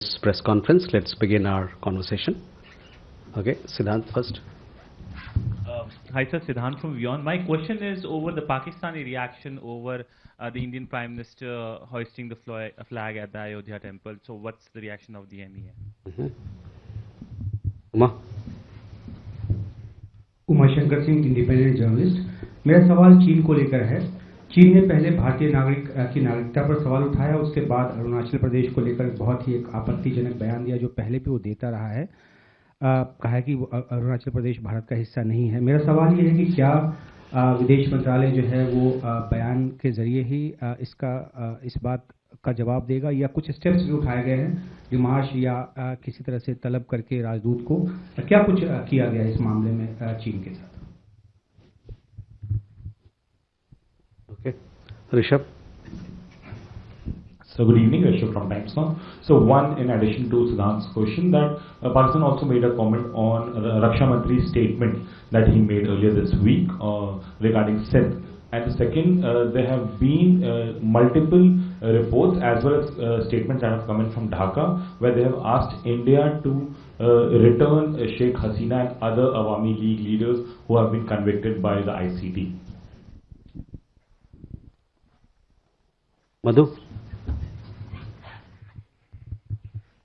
This press conference. Let's begin our conversation. Okay, Siddhant first. Hi sir, Siddhant from Beyond. My question is over the Pakistani reaction over the Indian Prime Minister hoisting the flag at the Ayodhya temple. So what's the reaction of the MEA? Umashankar Singh, independent journalist. मेरा सवाल चीन को लेकर है। चीन ने पहले भारतीय नागरिक की नागरिकता पर सवाल उठाया, उसके बाद अरुणाचल प्रदेश को लेकर बहुत ही एक आपत्तिजनक बयान दिया, जो पहले भी वो देता रहा है। कहा कि अरुणाचल प्रदेश भारत का हिस्सा नहीं है। मेरा सवाल ये है कि क्या विदेश मंत्रालय जो है वो बयान के जरिए ही इस बात का जवाब देगा, या कुछ स्टेप्स भी उठाए गए हैं डिमार्श या किसी तरह से तलब करके राजदूत को, क्या कुछ किया गया इस मामले में चीन के साथ? Okay, Rishabh. So good evening, Rishabh from Times Now. So one, in addition to Siddhant's question, that Pakistan also made a comment on Raksha Mantri's statement that he made earlier this week regarding Sindh. And the second, there have been multiple reports as well as statements that have come in from Dhaka, where they have asked India to return Sheikh Hasina and other Awami League leaders who have been convicted by the ICT. Madhu.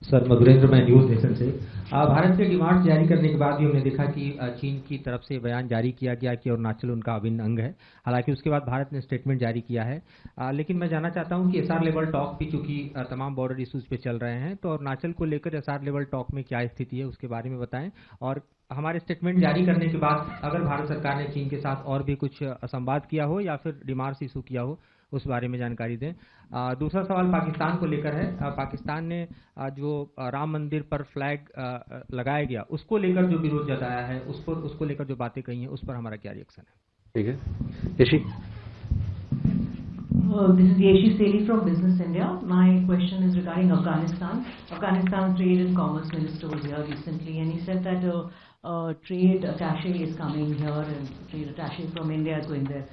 Sir, Madhurendra, मैं news nation से। भारत के demand जारी करने के बाद भी हमने देखा कि चीन की तरफ से बयान जारी किया गया कि अरुणाचल उनका अभिन्न अंग है। हालांकि उसके बाद भारत ने स्टेटमेंट जारी किया है। लेकिन मैं जानना चाहता हूं कि एसआर लेवल टॉक भी चूंकि तमाम बॉर्डर इश्यूज पे चल रहे हैं, तो अरुणाचल को लेकर एसआर लेवल टॉक में क्या स्थिति है, उसके बारे में बताएं। और हमारे स्टेटमेंट जारी करने के बाद अगर भारत सरकार ने चीन के साथ और भी कुछ संवाद किया हो या फिर डिमार्श इशू किया हो, उस बारे में जानकारी दें। दूसरा सवाल पाकिस्तान को लेकर है। पाकिस्तान ने जो राम मंदिर पर फ्लैग लगाया गया, उसको लेकर जो विरोध जताया है, उसको लेकर जो बातें कही हैं, उस पर हमारा क्या रिएक्शन है? ठीक है, Yeshi. This is Yeshi Seli from Business India. My question is regarding Afghanistan. Afghanistan's Trade and Commerce Minister was here recently, and he said that a trade attaché is coming here, and trade attaché from India is going there.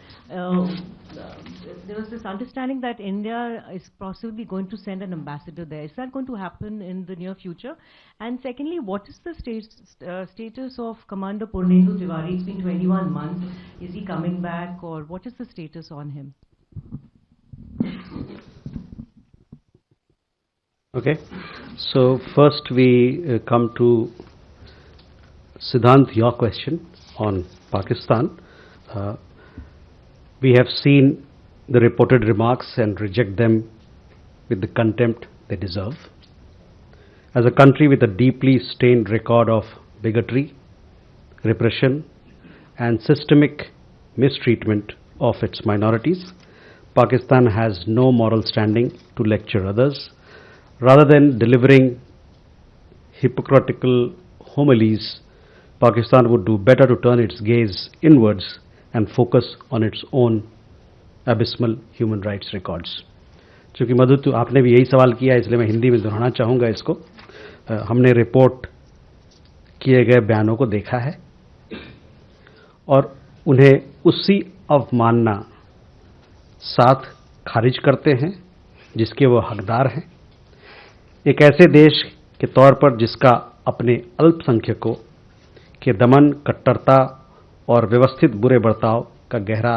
There was this understanding that India is possibly going to send an ambassador there. Is that going to happen in the near future? And secondly, what is the status of Commander Purnendu Tiwari? It's been 21 months. Is he coming back, or what is the status on him? Okay, so first we come to Siddhant, your question on Pakistan. We have seen the reported remarks and reject them with the contempt they deserve. As a country with a deeply stained record of bigotry, repression and systemic mistreatment of its minorities, Pakistan has no moral standing to lecture others. Rather than delivering hypocritical homilies, Pakistan would do better to turn its gaze inwards and focus on its own abysmal human rights records. चूँकि मधु, तो आपने भी यही सवाल किया, इसलिए मैं हिंदी में दोहराना चाहूँगा इसको। हमने रिपोर्ट किए गए बयानों को देखा है और उन्हें उसी अवमानना साथ खारिज करते हैं जिसके वो हकदार हैं। एक ऐसे देश के तौर पर जिसका अपने अल्पसंख्यकों के दमन, कट्टरता और व्यवस्थित बुरे बर्ताव का गहरा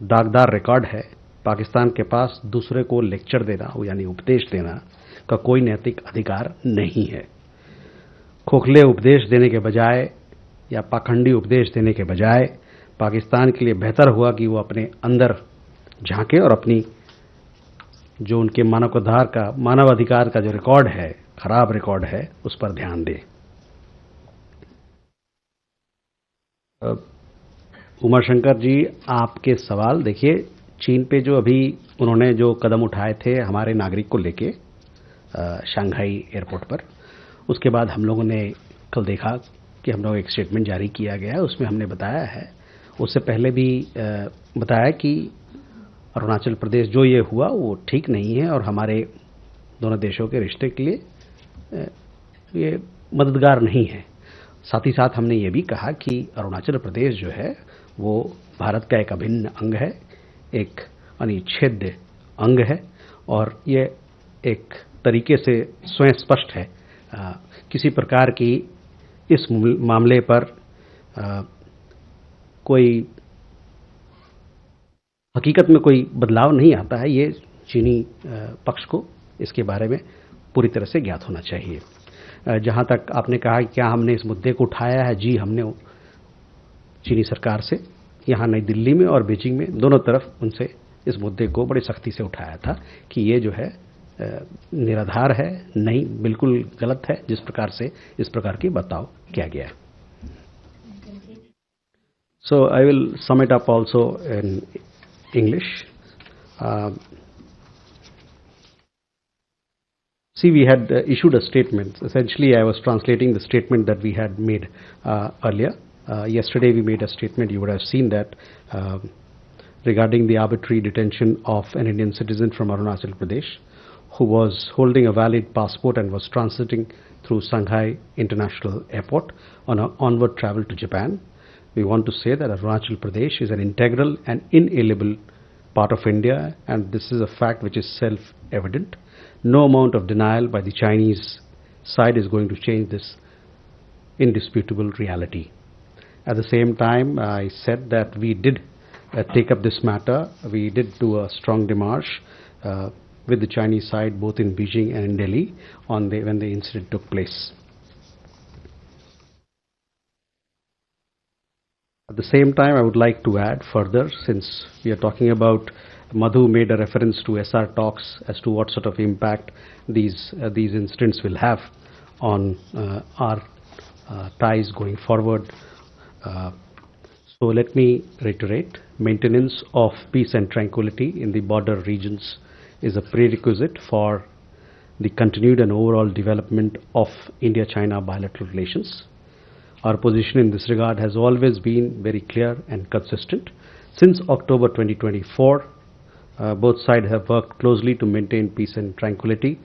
दागदार रिकॉर्ड है, पाकिस्तान के पास दूसरे को लेक्चर देना यानी उपदेश देना का कोई नैतिक अधिकार नहीं है। खोखले उपदेश देने के बजाय या पाखंडी उपदेश देने के बजाय पाकिस्तान के लिए बेहतर हुआ कि वो अपने अंदर झांके और अपनी जो उनके मानवाधिकार का जो रिकॉर्ड है, खराब रिकॉर्ड है, उस पर ध्यान दें। उमाशंकर जी, आपके सवाल देखिए, चीन पे जो अभी उन्होंने जो कदम उठाए थे हमारे नागरिक को लेके शंघाई एयरपोर्ट पर, उसके बाद हम लोगों ने कल देखा कि हम लोग एक स्टेटमेंट जारी किया गया है। उसमें हमने बताया है, उससे पहले भी बताया कि अरुणाचल प्रदेश जो ये हुआ वो ठीक नहीं है और हमारे दोनों देशों के रिश्ते के लिए ये मददगार नहीं है। साथ ही साथ हमने ये भी कहा कि अरुणाचल प्रदेश जो है वो भारत का एक अभिन्न अंग है, एक अनिच्छेद्य अंग है और ये एक तरीके से स्वयं स्पष्ट है। किसी प्रकार की इस मामले पर कोई हकीकत में कोई बदलाव नहीं आता है। ये चीनी पक्ष को इसके बारे में पूरी तरह से ज्ञात होना चाहिए। जहां तक आपने कहा कि क्या हमने इस मुद्दे को उठाया है, जी हमने चीनी सरकार से यहाँ नई दिल्ली में और बीजिंग में दोनों तरफ उनसे इस मुद्दे को बड़ी सख्ती से उठाया था कि ये जो है निराधार है, नहीं, बिल्कुल गलत है जिस प्रकार से इस प्रकार की बर्ताव किया गया है। So I will sum it up also in English. See, we had issued a statement. Essentially, I was translating the statement that we had made earlier. Yesterday, we made a statement. You would have seen that regarding the arbitrary detention of an Indian citizen from Arunachal Pradesh who was holding a valid passport and was transiting through Shanghai International Airport on an onward travel to Japan. We want to say that Arunachal Pradesh is an integral and inalienable part of India, and this is a fact which is self-evident. No amount of denial by the Chinese side is going to change this indisputable reality. At the same time, I said that we did take up this matter. We did do a strong démarche with the Chinese side, both in Beijing and in Delhi, when the incident took place. At the same time, I would like to add further, since we are talking about, Madhu made a reference to SR talks as to what sort of impact these incidents will have on our ties going forward. So let me reiterate, maintenance of peace and tranquility in the border regions is a prerequisite for the continued and overall development of India-China bilateral relations. Our position in this regard has always been very clear and consistent. Since October 2024, both sides have worked closely to maintain peace and tranquility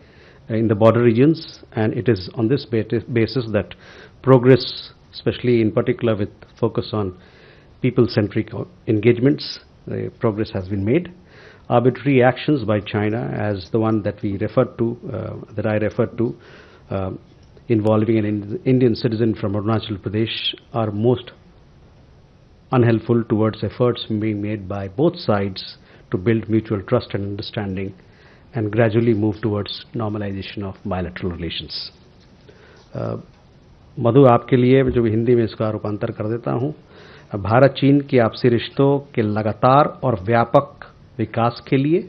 in the border regions, and it is on this basis that progress, especially in particular with focus on people-centric engagements, progress has been made. Arbitrary actions by China, as the one that we referred to, that I referred to, involving an Indian citizen from Arunachal Pradesh, are most unhelpful towards efforts being made by both sides to build mutual trust and understanding and gradually move towards normalization of bilateral relations. मधु, आपके लिए जो हिंदी में इसका रूपांतर कर देता हूँ, भारत चीन के आपसी रिश्तों के लगातार और व्यापक विकास के लिए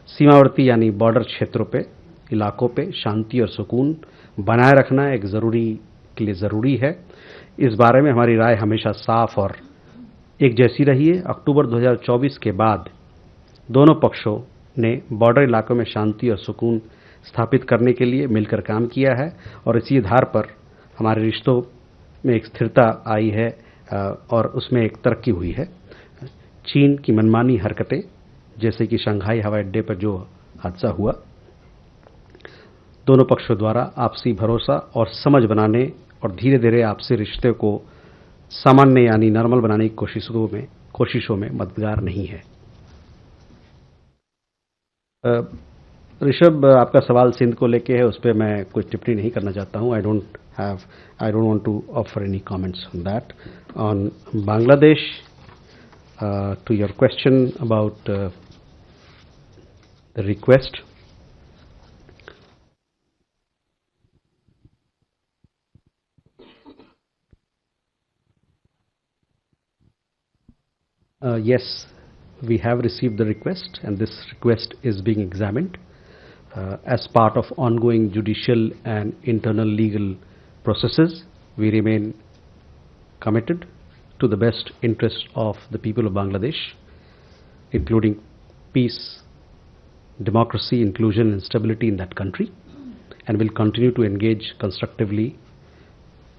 सीमावर्ती यानी बॉर्डर क्षेत्रों पे, इलाकों पे शांति और सुकून बनाए रखना एक ज़रूरी है। इस बारे में हमारी राय हमेशा साफ और एक जैसी रही है। अक्टूबर 2024 के बाद दोनों पक्षों ने बॉर्डर इलाकों में शांति और सुकून स्थापित करने के लिए मिलकर काम किया है और इसी आधार पर हमारे रिश्तों में एक स्थिरता आई है और उसमें एक तरक्की हुई है। चीन की मनमानी हरकतें, जैसे कि शंघाई हवाई अड्डे पर जो हादसा हुआ, दोनों पक्षों द्वारा आपसी भरोसा और समझ बनाने और धीरे धीरे आपसी रिश्ते को सामान्य यानी नॉर्मल बनाने की कोशिशों में मददगार नहीं है। ऋषभ, आपका सवाल सिंध को लेके है, उस पर मैं कुछ टिप्पणी नहीं करना चाहता हूं। I don't want to offer any comments on that. On Bangladesh, to your question about the request, yes, we have received the request, and this request is being examined as part of ongoing judicial and internal legal processes. We remain committed to the best interests of the people of Bangladesh, including peace, democracy, inclusion, and stability in that country, and will continue to engage constructively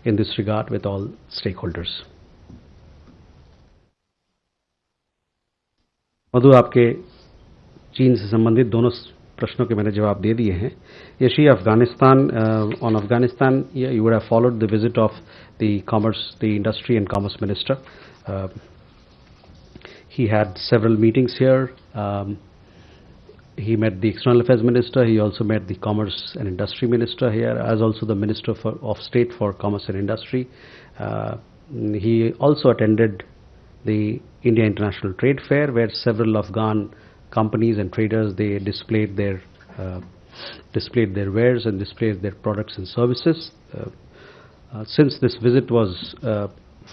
in this regard with all stakeholders. मधु, आपके चीन से संबंधित दोनों प्रश्नों के मैंने जवाब दे दिए हैं। Yeshi, Afghanistan, on Afghanistan, you would have followed the visit of the industry and commerce minister. He had several meetings here. he met the External Affairs Minister. He also met the Commerce and Industry Minister here, as also the Minister of State for Commerce and Industry. He also attended the India International Trade Fair, where several Afghan companies and traders, they displayed their wares and displayed their products and services. Since this visit was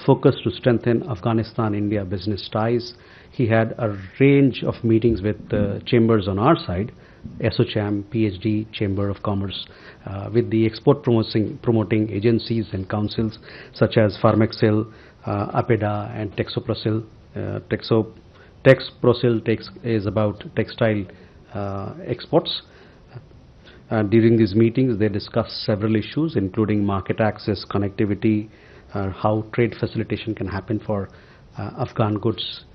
focused to strengthen Afghanistan-India business ties, he had a range of meetings with chambers on our side, ASSOCHAM, PhD, Chamber of Commerce, with the export promoting agencies and councils such as Pharmexil, APEDA and Texoprosil. Texoprosil is about textile exports. During these meetings, they discussed several issues, including market access, connectivity, how trade facilitation can happen for Afghan goods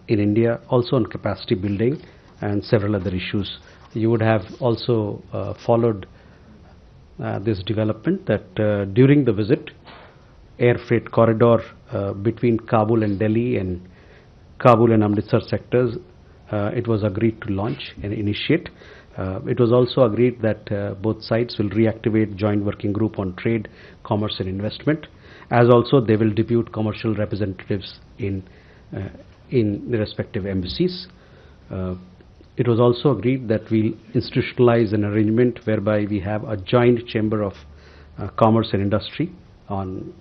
in India, also on capacity building and several other issues. You would have also followed this development that during the visit, air freight corridor between Kabul and Delhi and Kabul and Amritsar sectors, it was agreed to launch and initiate. It was also agreed that both sides will reactivate joint working group on trade, commerce and investment, as also they will depute commercial representatives in the respective embassies. It was also agreed that we'll institutionalize an arrangement whereby we have a joint chamber of commerce and industry on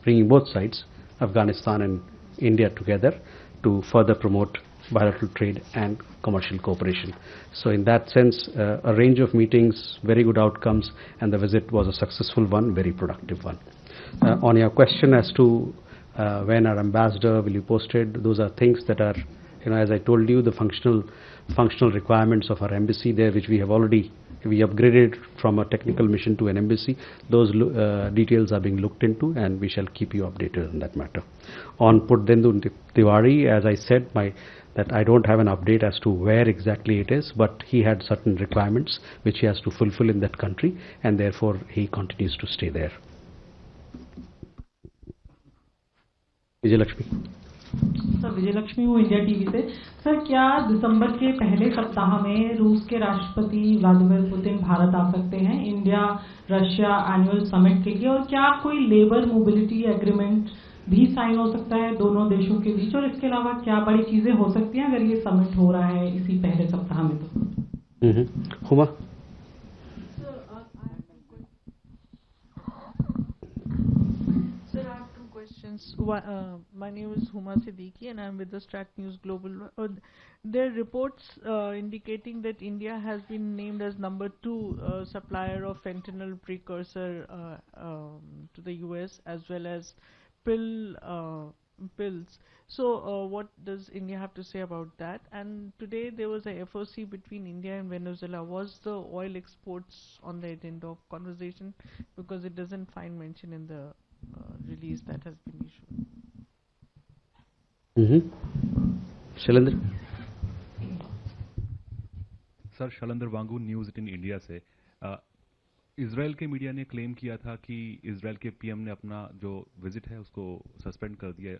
bringing both sides, Afghanistan and India, together to further promote bilateral trade and commercial cooperation. So in that sense, a range of meetings, very good outcomes, and the visit was a successful one, very productive one. On your question as to when our ambassador will be posted, those are things that are, as I told you, the functional requirements of our embassy there, which we upgraded from a technical mission to an embassy. Those details are being looked into, and we shall keep you updated on that matter. On Purdendu Tiwari, as I said, that I don't have an update as to where exactly it is, but he had certain requirements which he has to fulfill in that country, and therefore he continues to stay there. Vijay Lakshmi. Sir Vijay Lakshmi हूँ India TV से। Sir क्या दिसंबर के पहले सप्ताह में रूस के राष्ट्रपति व्लादिमीर पुतिन भारत आ सकते हैं इंडिया रशिया एनुअल समिट के लिए, और क्या कोई लेबर मोबिलिटी एग्रीमेंट भी साइन हो सकता है दोनों देशों के बीच, और इसके अलावा क्या बड़ी चीजें हो सकती हैं अगर ये समिट हो रहा है इसी पहले सप्ताह में? तो Huma. My name is Huma Siddiqui and I am with the Strat News Global. There are reports indicating that India has been named as number 2 supplier of fentanyl precursor to the US, as well as pills. So what does India have to say about that? And today there was a FOC between India and Venezuela. Was the oil exports on the agenda of conversation? Because it doesn't find mention in the release that has been issued. Shailendra. Sir Shailendra Wangoo news 18 India से। Israel के media ने claim किया था कि Israel के PM ने अपना जो विजिट है उसको सस्पेंड कर दिया,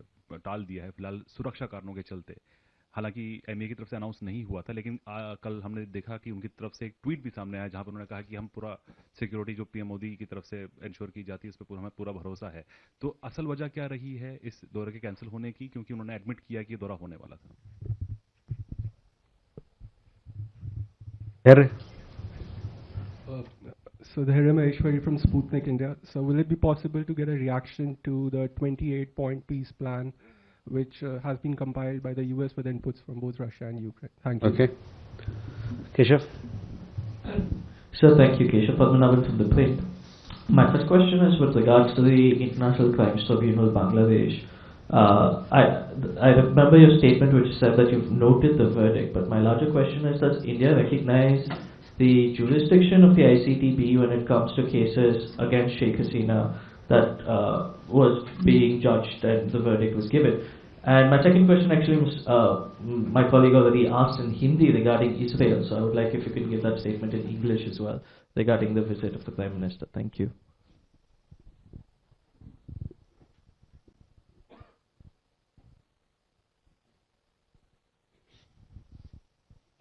टाल दिया है फिलहाल सुरक्षा कारणों के चलते। हालांकि एमए की तरफ से अनाउंस नहीं हुआ था, लेकिन कल हमने देखा कि उनकी तरफ से एक ट्वीट भी सामने आया जहां पर उन्होंने कहा कि हम पूरा सिक्योरिटी जो पीएम मोदी की तरफ से इंश्योर की जाती है उस पर हमें पूरा भरोसा है। तो असल वजह क्या रही है इस दौरे के कैंसिल होने की, क्योंकि उन्होंने एडमिट किया कि ये दौरा होने वाला था। So the Hiram Aishwari from Sputnik India. So will it be possible to get a reaction to the 28-point peace plan which has been compiled by the US with inputs from both Russia and Ukraine? Thank you. Okay. Keshav. Sir, thank you. Keshav Padmanabhan from The Print. My first question is with regards to the International Crimes Tribunal, Bangladesh. I remember your statement which said that you've noted the verdict, but my larger question is, does India recognize the jurisdiction of the ICTB when it comes to cases against Sheikh Hasina that was being judged and the verdict was given? And my second question actually was, my colleague already asked in Hindi regarding Israel, so I would like if you could give that statement in English as well regarding the visit of the Prime Minister. Thank you.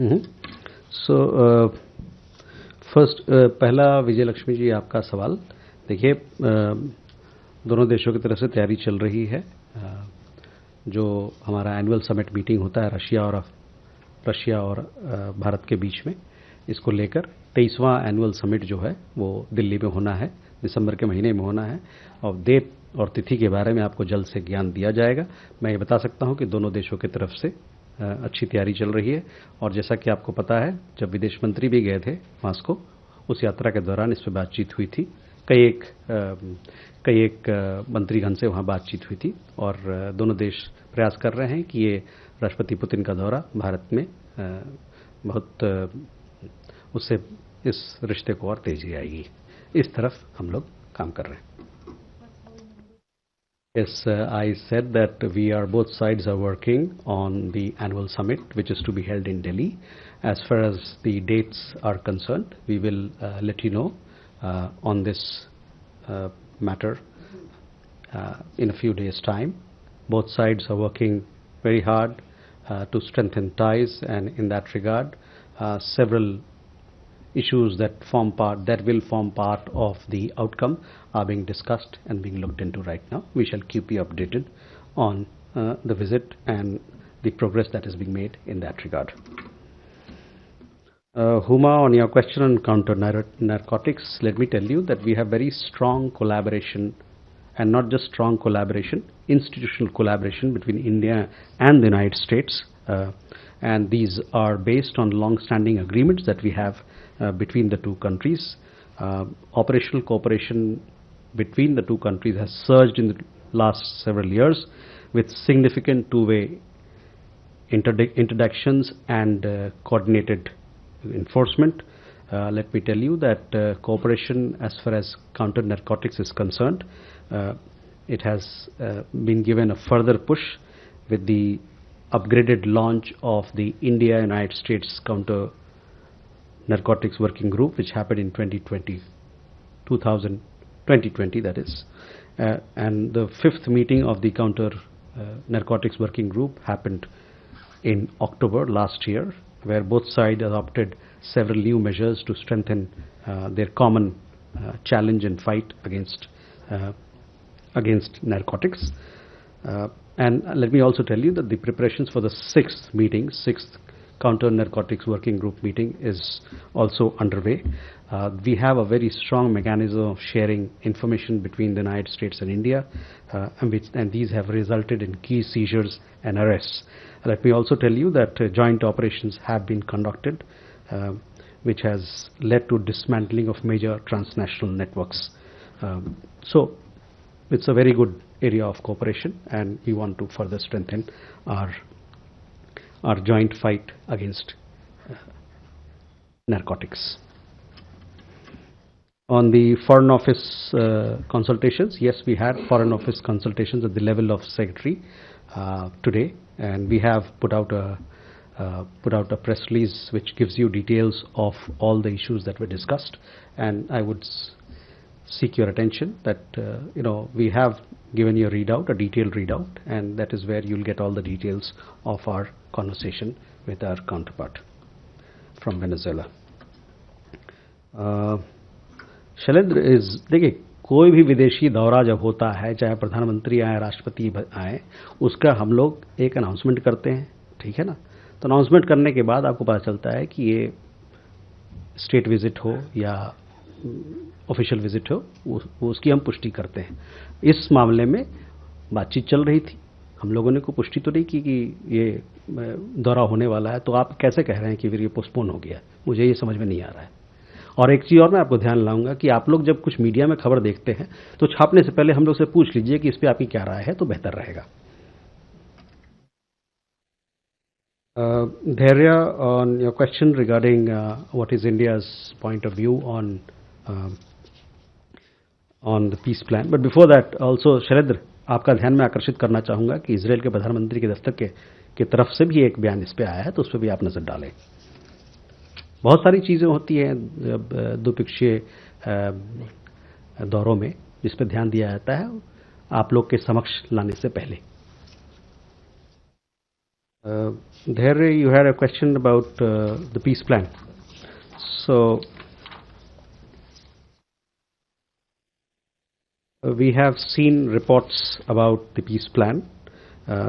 So first पहला विजय लक्ष्मी जी आपका सवाल देखिए, दोनों देशों की तरफ से तैयारी चल रही है। जो हमारा एनुअल समिट मीटिंग होता है रशिया और भारत के बीच में, इसको लेकर 23वां एनुअल समिट जो है वो दिल्ली में होना है, दिसंबर के महीने में होना है, और डेट और तिथि के बारे में आपको जल्द से ज्ञान दिया जाएगा। मैं ये बता सकता हूं कि दोनों देशों की तरफ से अच्छी तैयारी चल रही है, और जैसा कि आपको पता है जब विदेश मंत्री भी गए थे मॉस्को, उस यात्रा के दौरान इस पर बातचीत हुई थी। कई एक मंत्रीगण से वहाँ बातचीत हुई थी, और दोनों देश प्रयास कर रहे हैं कि ये राष्ट्रपति पुतिन का दौरा भारत में बहुत उससे इस रिश्ते को और तेजी आएगी। इस तरफ हम लोग काम कर रहे हैं। Yes, I said that both sides are working on the annual summit, which is to be held in Delhi. As far as the dates are concerned, we will let you know on this matter in a few days' time. Both sides are working very hard to strengthen ties, and in that regard, several issues that will form part of the outcome are being discussed and being looked into right now. We shall keep you updated on the visit and the progress that is being made in that regard. Huma, on your question on counter narcotics, let me tell you that we have very strong collaboration, and not just strong collaboration, institutional collaboration between India and the United States. And these are based on long-standing agreements that we have between the two countries. Operational cooperation between the two countries has surged in the last several years, with significant two-way introductions and coordinated enforcement. Let me tell you that cooperation as far as counter narcotics is concerned, it has been given a further push with the upgraded launch of the India-United States Counter Narcotics Working Group, which happened in 2020, that is. And the fifth meeting of the Counter Narcotics Working Group happened in October last year, where both sides adopted several new measures to strengthen their common challenge and fight against narcotics. And let me also tell you that the preparations for the sixth Counter Narcotics Working Group meeting is also underway. We have a very strong mechanism of sharing information between the United States and India, and these have resulted in key seizures and arrests. Let me also tell you that joint operations have been conducted, which has led to dismantling of major transnational networks. So it's a very good area of cooperation, and we want to further strengthen our joint fight against narcotics. On the Foreign Office consultations, yes, we had Foreign Office consultations at the level of Secretary today, and we have put out a press release which gives you details of all the issues that were discussed. And I would seek your attention that we have given you a detailed readout, and that is where you'll get all the details of our conversation with our counterpart from Venezuela. Shailendra, देखिए, कोई भी विदेशी दौरा जब होता है, चाहे प्रधानमंत्री आए, राष्ट्रपति आए, उसका हम लोग एक अनाउंसमेंट करते हैं, ठीक है ना। तो अनाउंसमेंट करने के बाद आपको पता चलता है कि ये स्टेट विजिट हो या ऑफिशियल विजिट हो, उसकी हम पुष्टि करते हैं। इस मामले में बातचीत चल रही थी, हम लोगों ने कोई पुष्टि तो नहीं की कि ये दौरा होने वाला है, तो आप कैसे कह रहे हैं कि फिर ये पोस्टपोन हो गया? मुझे ये समझ में नहीं आ रहा है। और एक चीज़ और मैं आपको ध्यान लाऊंगा कि आप लोग जब कुछ मीडिया में खबर देखते हैं तो छापने से पहले हम लोग से पूछ लीजिए कि इस पर आपकी क्या राय है, तो बेहतर रहेगा। Dhairya, on your question regarding what is India's point of view on the peace plan, but before that also Shailendra, आपका ध्यान में आकर्षित करना चाहूँगा कि इजराइल के प्रधानमंत्री के दफ्तर की तरफ से भी एक बयान इस पे आया है, तो उस पर भी आप नज़र डालें। बहुत सारी चीज़ें होती हैं द्विपक्षीय दौरों में जिस पर ध्यान दिया जाता है आप लोग के समक्ष लाने से पहले। There you had a question about the peace plan. So we have seen reports about the peace plan.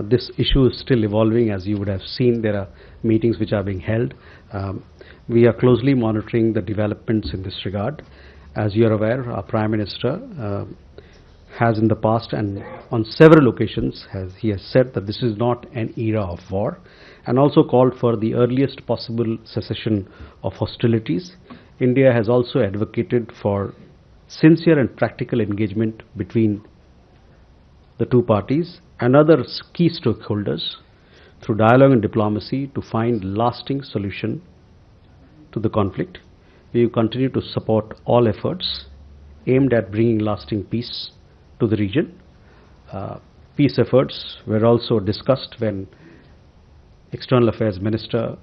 This issue is still evolving. As you would have seen, there are meetings which are being held. We are closely monitoring the developments in this regard. As you are aware, our Prime Minister has in the past and on several occasions he has said that this is not an era of war, and also called for the earliest possible cessation of hostilities. India has also advocated for sincere and practical engagement between the two parties and other key stakeholders through dialogue and diplomacy to find lasting solution to the conflict. We will continue to support all efforts aimed at bringing lasting peace to the region. Peace efforts were also discussed when External Affairs Minister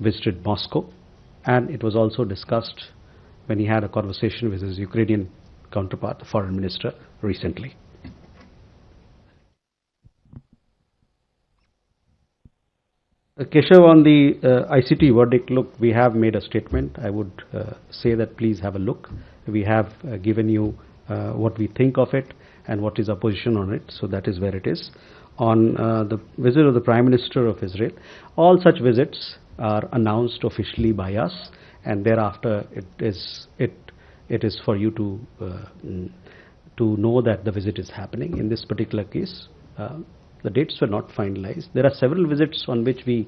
visited Moscow, and it was also discussed when he had a conversation with his Ukrainian counterpart, the Foreign Minister, recently. Keshav, on the ICT verdict, look, we have made a statement. I would say that please have a look. We have given you what we think of it and what is our position on it, so that is where it is. On the visit of the Prime Minister of Israel, all such visits are announced officially by us, and thereafter it is for you to know that the visit is happening. In this particular case, the dates were not finalized. There are several visits on which we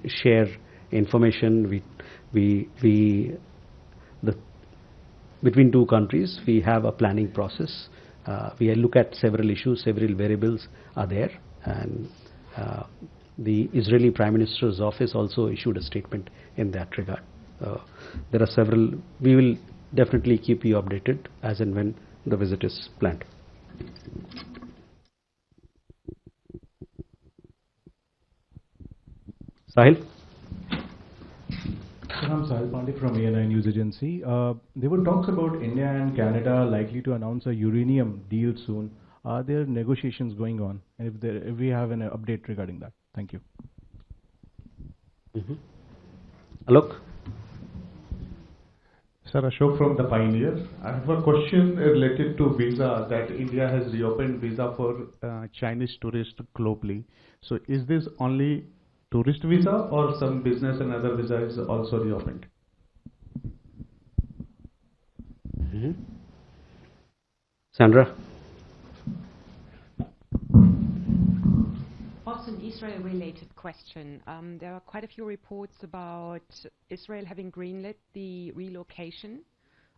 share information. Between two countries, we have a planning process. We look at several issues, several variables are there, and the Israeli Prime Minister's office also issued a statement in that regard. There are several. We will definitely keep you updated as and when the visit is planned. Sahil? I'm Sahil Pandey from ANI News Agency. There were talks about India and Canada likely to announce a uranium deal soon. Are there negotiations going on? And if we have an update regarding that. Thank you. Alok? Sir, Ashok from The Pioneer. I have a question related to visa, that India has reopened visa for Chinese tourists globally. So is this only tourist visa or some business and other visa is also reopened? Sandra? Also an Israel-related question. There are quite a few reports about Israel having greenlit the relocation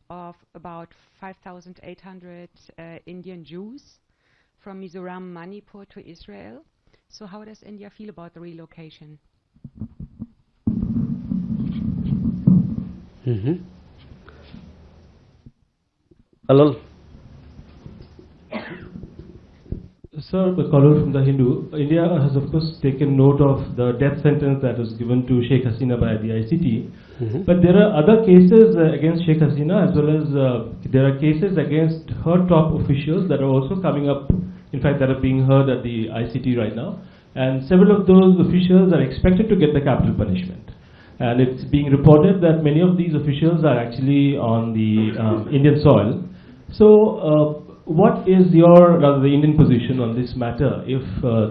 of about 5,800 Indian Jews from Mizoram, Manipur to Israel. So how does India feel about the relocation? Hello. Sir, the caller from the Hindu. India has of course taken note of the death sentence that was given to Sheikh Hasina by the ICT. But there are other cases against Sheikh Hasina, as well as there are cases against her top officials that are also coming up. In fact, that are being heard at the ICT right now. And several of those officials are expected to get the capital punishment. And it's being reported that many of these officials are actually on the Indian soil. So, what is the Indian position on this matter if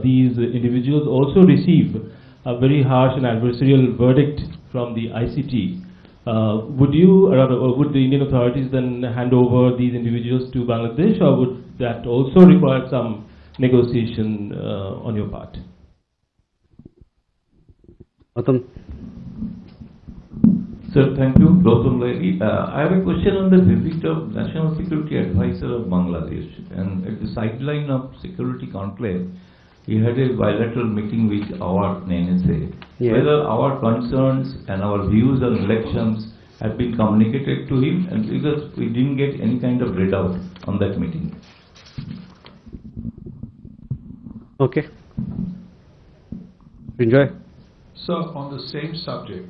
these individuals also receive a very harsh and adversarial verdict from the ICT? Would the Indian authorities then hand over these individuals to Bangladesh, or would that also require some negotiation on your part? Atam. Sir, thank you. I have a question on the visit of National Security Advisor of Bangladesh. And at the sideline of Security Conclave, he had a bilateral meeting with our NSA. Yeah. Whether our concerns and our views on elections have been communicated to him, and because we didn't get any kind of readout on that meeting. Okay. Enjoy. So, on the same subject,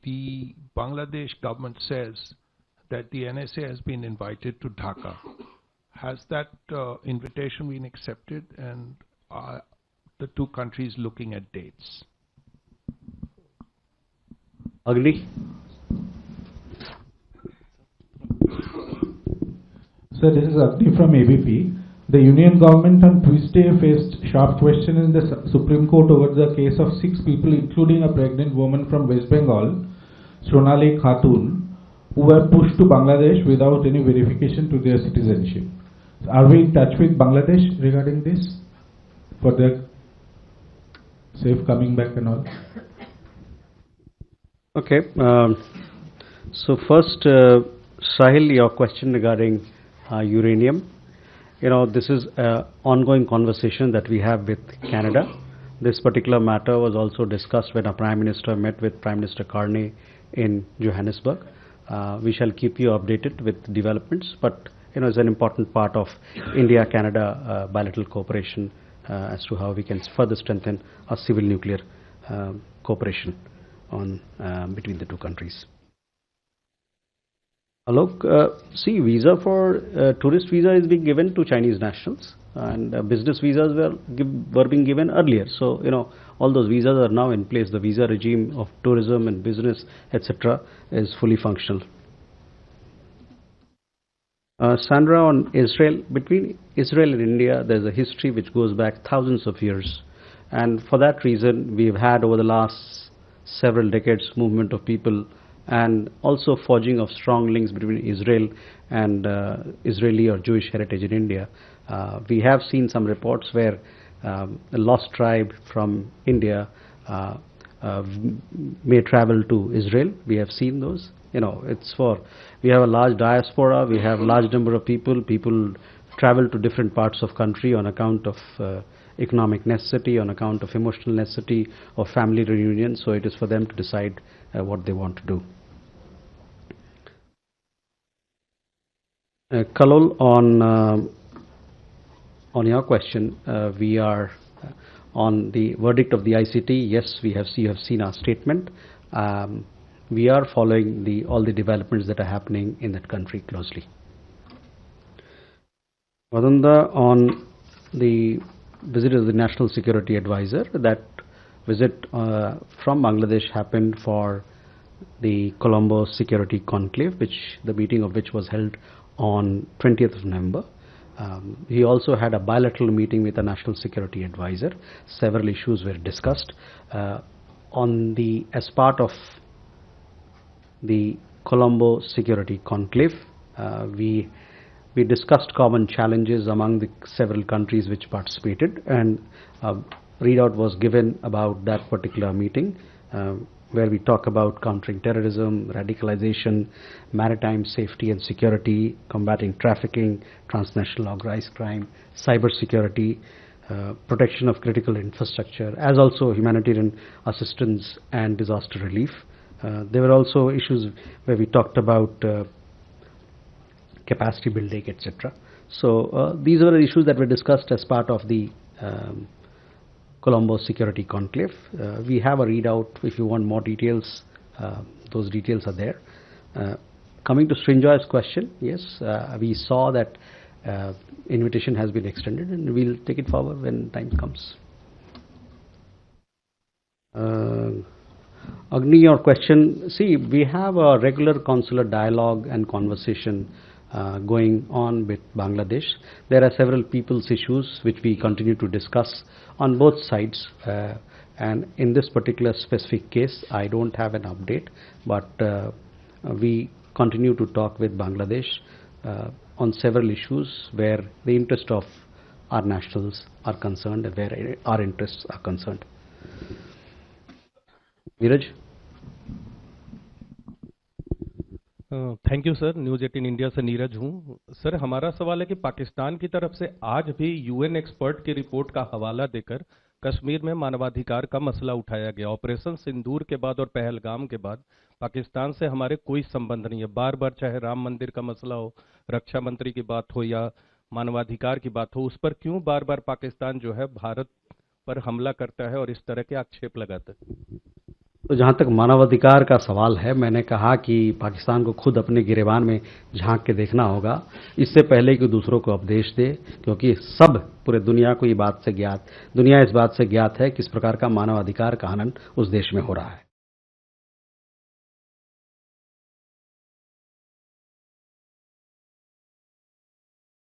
the Bangladesh government says that the NSA has been invited to Dhaka. Has that invitation been accepted, and the two countries looking at dates? Agni? Sir, this is Agni from ABP. The Union government on Tuesday faced sharp question in the Supreme Court over the case of 6 people, including a pregnant woman from West Bengal, Sonali Khatun, who were pushed to Bangladesh without any verification to their citizenship. Are we in touch with Bangladesh regarding this for their safe coming back and all? Okay. So first, Sahil, your question regarding uranium. You know, this is an ongoing conversation that we have with Canada. This particular matter was also discussed when our Prime Minister met with Prime Minister Carney in Johannesburg. We shall keep you updated with developments, but you know, it's an important part of India-Canada bilateral cooperation as to how we can further strengthen our civil nuclear cooperation on between the two countries. Alok, see, visa for tourist visa is being given to Chinese nationals, and business visas were being given earlier. So you know, all those visas are now in place. The visa regime of tourism and business, etc., is fully functional. Sandra, on Israel, between Israel and India, there's a history which goes back thousands of years, and for that reason, we've had over the last several decades movement of people, and also forging of strong links between Israel and Israeli or Jewish heritage in India. We have seen some reports where a lost tribe from India may travel to Israel. We have seen those. You know, we have a large diaspora, we have a large number of people. People travel to different parts of country on account of economic necessity, on account of emotional necessity, or family reunion. So it is for them to decide what they want to do. Kalol, on your question, we are on the verdict of the ICT. Yes, you have seen our statement. We are following all the developments that are happening in that country closely. Vadanda, on the visit of the National Security Advisor, that visit from Bangladesh happened for the Colombo Security Conclave, the meeting of which was held on 20th of November. He also had a bilateral meeting with the National Security Advisor. Several issues were discussed. As part of the Colombo Security Conclave, we discussed common challenges among the several countries which participated, and a readout was given about that particular meeting, where we talk about countering terrorism, radicalization, maritime safety and security, combating trafficking, transnational organized crime, cyber security, protection of critical infrastructure, as also humanitarian assistance and disaster relief. There were also issues where we talked about capacity building, etc. So these were the issues that were discussed as part of the Colombo Security Conclave. We have a readout. If you want more details, those details are there. Coming to Srinjoy's question, yes, we saw that invitation has been extended, and we'll take it forward when time comes. Agni, your question, see, we have a regular consular dialogue and conversation going on with Bangladesh. There are several people's issues which we continue to discuss on both sides, and in this particular specific case, I don't have an update, but we continue to talk with Bangladesh on several issues where the interest of our nationals are concerned and where our interests are concerned. Neeraj? Thank you sir. News 18 India से नीरज हूँ। Sir, हमारा सवाल है कि पाकिस्तान की तरफ से आज भी यूएन एक्सपर्ट की रिपोर्ट का हवाला देकर कश्मीर में मानवाधिकार का मसला उठाया गया। ऑपरेशन सिंदूर के बाद और पहलगाम के बाद पाकिस्तान से हमारे कोई संबंध नहीं है। बार बार चाहे राम मंदिर का मसला हो, रक्षा मंत्री की बात हो या मानवाधिकार की बात हो, उस पर क्यों बार बार पाकिस्तान जो है भारत पर हमला करता है और इस तरह के आक्षेप लगाता है? तो जहां तक मानवाधिकार का सवाल है, मैंने कहा कि पाकिस्तान को खुद अपने गिरेबान में झांक के देखना होगा इससे पहले कि दूसरों को उपदेश दे, क्योंकि सब पूरे दुनिया को दुनिया इस बात से ज्ञात है कि इस प्रकार का मानवाधिकार का हनन उस देश में हो रहा है।